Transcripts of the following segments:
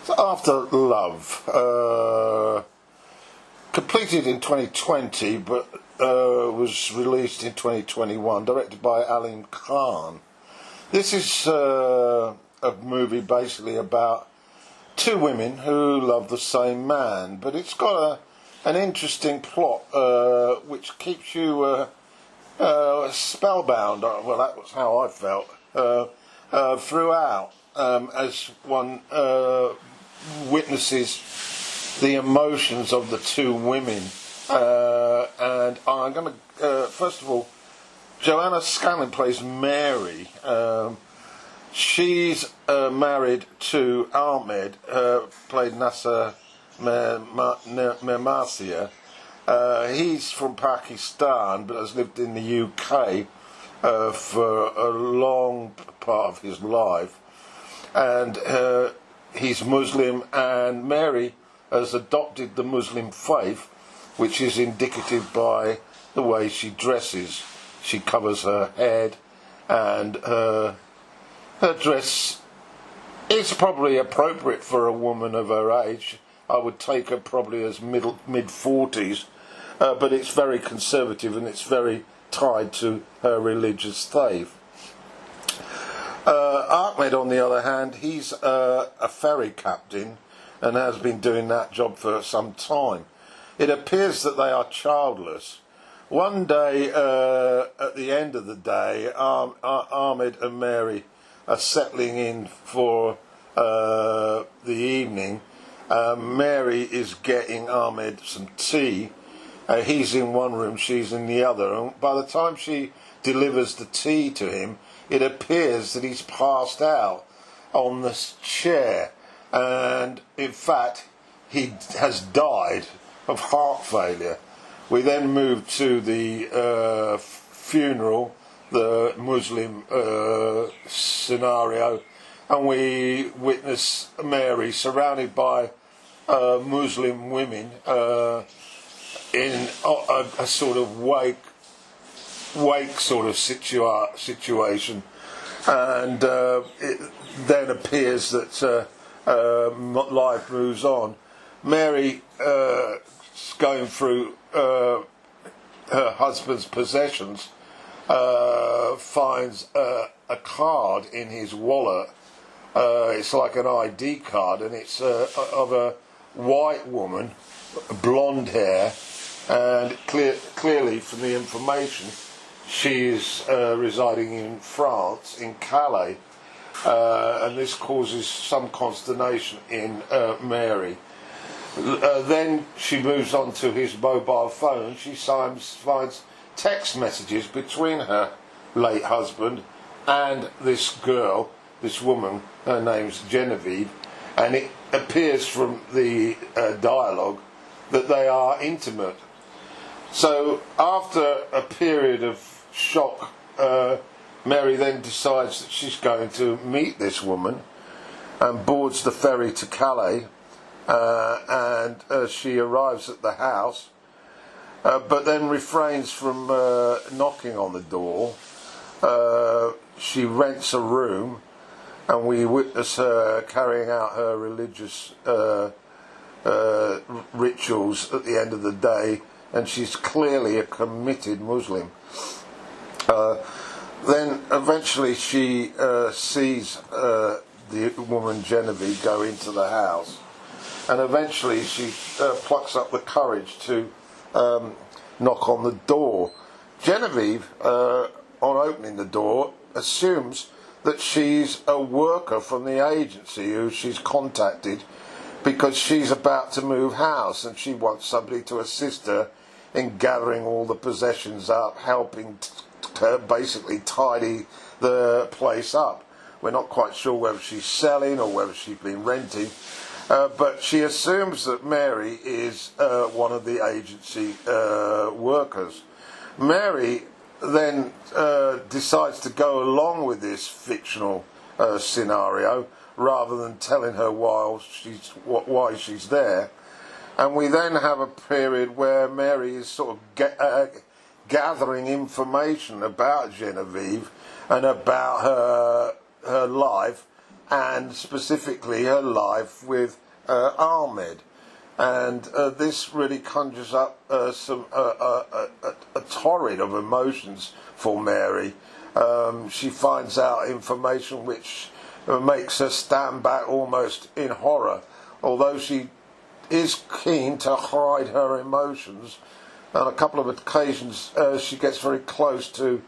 So After Love, completed in 2020 but was released in 2021, directed by Alim Khan. This is a movie basically about two women who love the same man, but it's got an interesting plot which keeps you spellbound. Well, that was how I felt throughout, as one witnesses the emotions of the two women. And I'm going to, first of all, Joanna Scanlon plays Mary. She's married to Ahmed, played Nasser Mermasia. He's from Pakistan but has lived in the UK for a long part of his life. And he's Muslim, and Mary has adopted the Muslim faith, which is indicative by the way she dresses. She covers her head, and her dress is probably appropriate for a woman of her age. I would take her probably as mid-40s, but it's very conservative and it's very tied to her religious faith. Ahmed, on the other hand, he's a ferry captain and has been doing that job for some time. It appears that they are childless. One day, at the end of the day, Ahmed and Mary are settling in for the evening. Mary is getting Ahmed some tea. He's in one room, she's in the other. And by the time she delivers the tea to him, it appears that he's passed out on this chair. And in fact, he has died of heart failure. We then move to the funeral, the Muslim scenario, and we witness Mary surrounded by Muslim women in a sort of wake sort of situation, and it then appears that life moves on. Mary going through her husband's possessions finds a card in his wallet. It's like an ID card, and it's of a white woman, blonde hair, and clearly from the information she is residing in France, in Calais, and this causes some consternation in Mary. Then she moves on to his mobile phone, and she finds text messages between her late husband and this girl, this woman. Her name's Genevieve, and it appears from the dialogue that they are intimate. So after a period of shock, Mary then decides that she's going to meet this woman and boards the ferry to Calais. And she arrives at the house, but then refrains from knocking on the door. She rents a room, and we witness her carrying out her religious rituals at the end of the day, and she's clearly a committed Muslim. Then eventually she sees the woman Genevieve go into the house, and eventually she plucks up the courage to knock on the door. Genevieve, on opening the door, assumes that she's a worker from the agency who she's contacted because she's about to move house, and she wants somebody to assist her in gathering all the possessions up, helping her basically tidy the place up. We're not quite sure whether she's selling or whether she's been renting. But she assumes that Mary is one of the agency workers. Mary then decides to go along with this fictional scenario rather than telling her why she's there. And we then have a period where Mary is sort of gathering information about Genevieve and about her life, and specifically her life with Ahmed. And this really conjures up some a torrent of emotions for Mary. She finds out information which makes her stand back almost in horror, although she is keen to hide her emotions. On a couple of occasions she gets very close to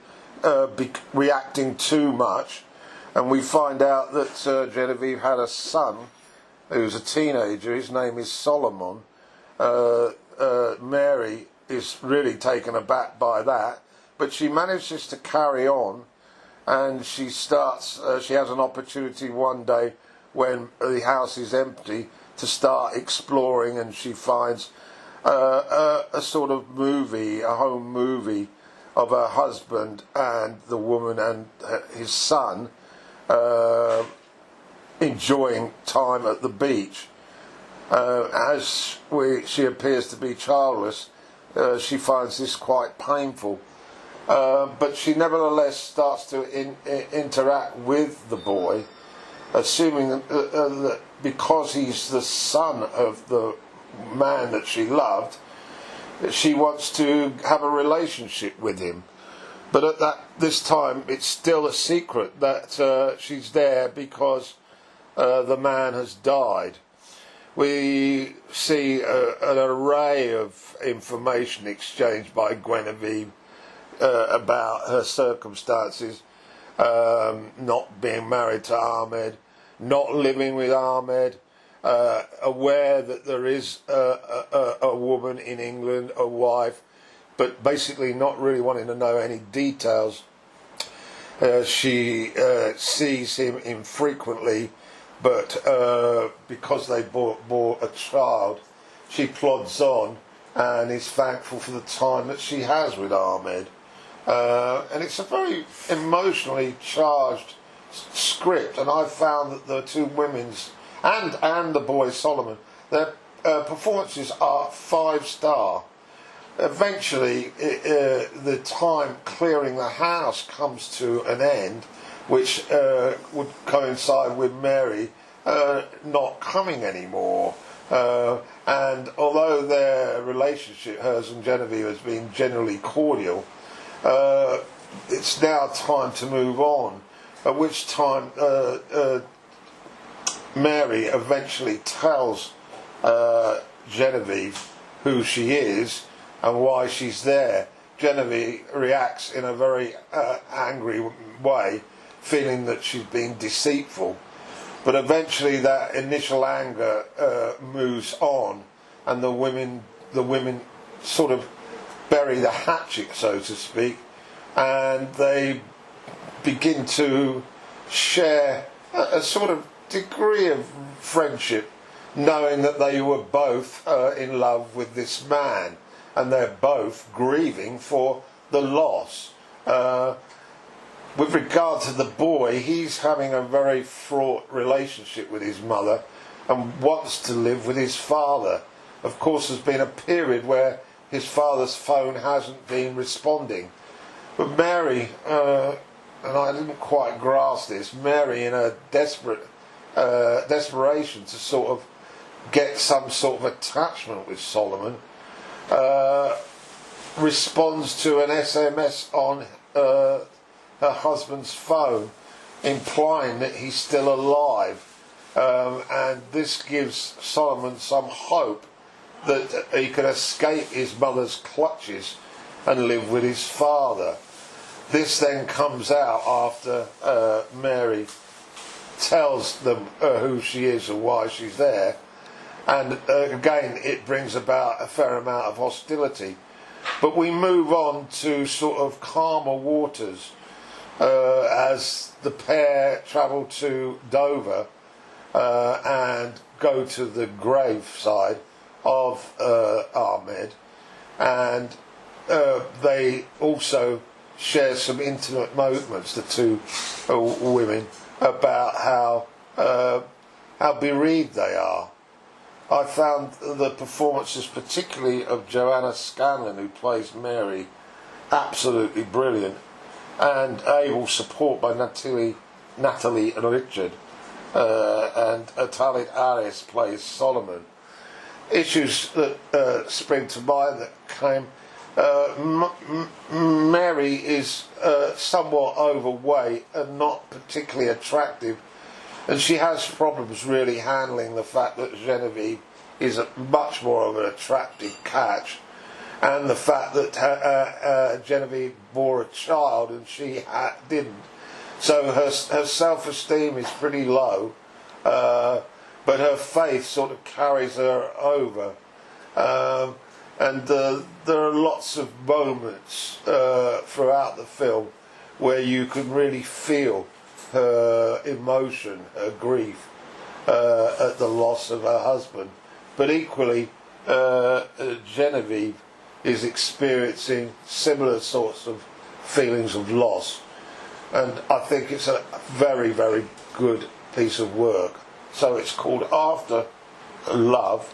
reacting too much, and we find out that Genevieve had a son who's a teenager. His name is Solomon. Mary is really taken aback by that, but she manages to carry on, and she starts. She has an opportunity one day when the house is empty to start exploring, and she finds a sort of movie, a home movie of her husband and the woman and his son enjoying time at the beach. As she appears to be childless, she finds this quite painful. But she nevertheless starts to interact with the boy, assuming that because he's the son of the man that she loved, she wants to have a relationship with him. But at this time, it's still a secret that she's there because the man has died. We see an array of information exchanged by Genevieve about her circumstances, not being married to Ahmed, not living with Ahmed, aware that there is a woman in England, a wife, but basically not really wanting to know any details. She sees him infrequently, but because they bore a child, she plods on and is thankful for the time that she has with Ahmed. And it's a very emotionally charged script, and I've found that the two women's and the boy Solomon, their performances are 5-star. Eventually, the time clearing the house comes to an end, which would coincide with Mary not coming anymore. And although their relationship, hers and Genevieve, has been generally cordial, it's now time to move on. At which time Mary eventually tells Genevieve who she is and why she's there. Genevieve reacts in a very angry way, feeling that she's been deceitful. But eventually that initial anger moves on, and the women sort of bury the hatchet, so to speak, and they begin to share a sort of degree of friendship, knowing that they were both in love with this man, and they're both grieving for the loss. With regard to the boy, he's having a very fraught relationship with his mother and wants to live with his father. Of course, there's been a period where his father's phone hasn't been responding. But Mary, and I didn't quite grasp this, Mary, in her desperation to sort of get some sort of attachment with Solomon, responds to an SMS on her husband's phone, implying that he's still alive, and this gives Solomon some hope that he can escape his mother's clutches and live with his father. This then comes out after Mary tells them who she is and why she's there, and again it brings about a fair amount of hostility. But we move on to sort of calmer waters as the pair travel to Dover and go to the graveside of Ahmed, and they also share some intimate moments, the two women, about how bereaved they are. I found the performances, particularly of Joanna Scanlon, who plays Mary, absolutely brilliant, and able support by Natalie and Richard. and Talib Harris plays Solomon. Issues that spring to mind that came. Mary is somewhat overweight and not particularly attractive, and she has problems really handling the fact that Genevieve is much more of an attractive catch, and the fact that Genevieve bore a child and she didn't. So her self-esteem is pretty low, but her faith sort of carries her over. And there are lots of moments throughout the film where you can really feel her emotion, her grief at the loss of her husband. But equally, Genevieve is experiencing similar sorts of feelings of loss. And I think it's a very, very good piece of work. So it's called After Love,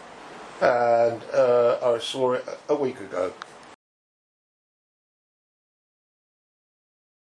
and I saw it a week ago.